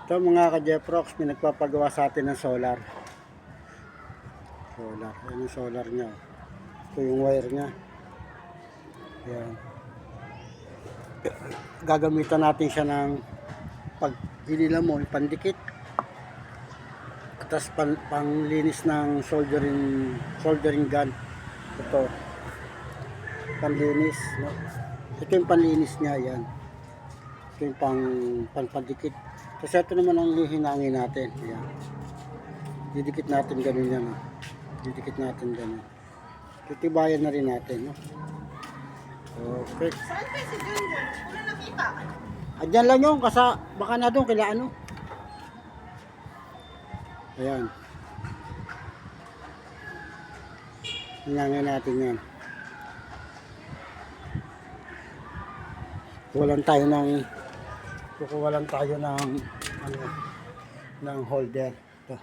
Ito mga ka-Jeprox, may nagpapagawa sa atin ng solar. Yan yung solar niya. Ito yung wire niya. Yan. Gagamitan natin siya ng pag hinila mo, pandikit. Tapos panglinis ng soldering gun. Ito. Panlinis. No? Ito yung panlinis niya. Yan. Ito yung pandikit. Tapos ito naman ang hihinangin natin. Ayan. Didikit natin ganun yan. No? Didikit natin ganun. Titibayan na rin natin. No? Okay. Saan pa si Junjun? Wala nakita. Adyan lang yung baka na doon kila ano. Ayan. Hinangin natin yan. Kukuha lang tayo ng holder. Ito.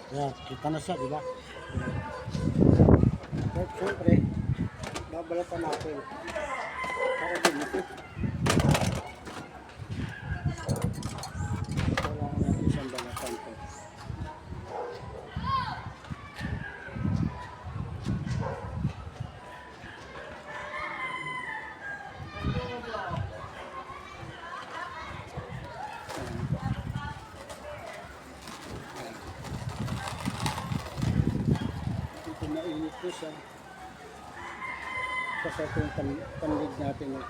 Yan, kita na siya, di ba? At syempre, babalatan natin. Para dumikit. Kailangan natin siyang balatan ko. Mainit ko siya. Kasi ito yung panlid natin.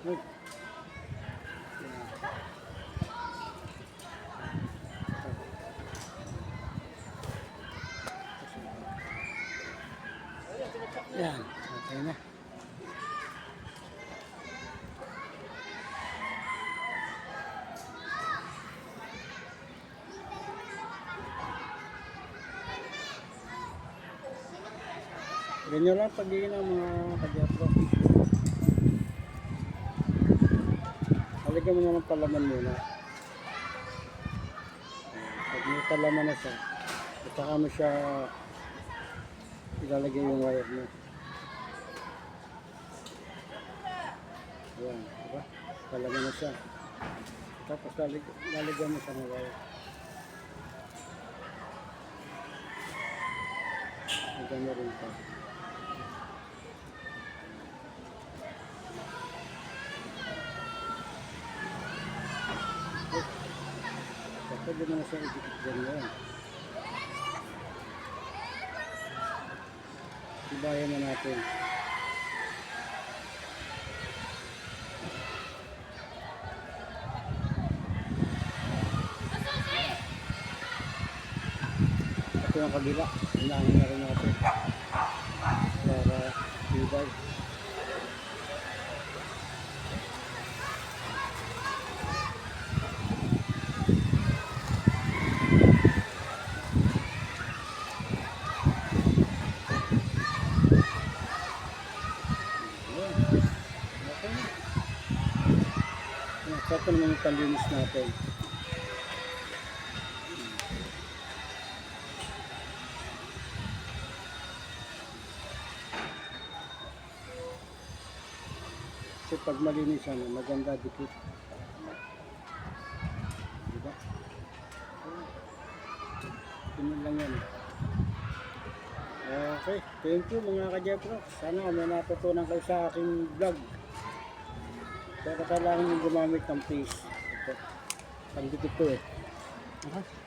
Good. Yan, okay na. Ganyan lang pagiging ng mga ka-Jeprox. Halagyan mo naman palaman muna. Pag may palaman na siya, at saka mo siya ilalagay yung wire mo. Ayan, diba? Palaman na siya. Tapos lalagyan mo siya ng wire. Lagyan mo rin ito. Pwede mo na siya idikit dyan yan. Ibayan na natin. Ito yung kabila. Hinangin na rin natin. Para ibay. Ito naman yung panlinis natin. Kasi pag malinis yan, maganda dikit. Diba? Ganun lang yan. Okay, thank you mga ka-Jeprox. Sana may natutunan kayo sa aking vlog. Pero kailangan nyo gumamit ng paste. Ito. Pandikit ko eh. Okay.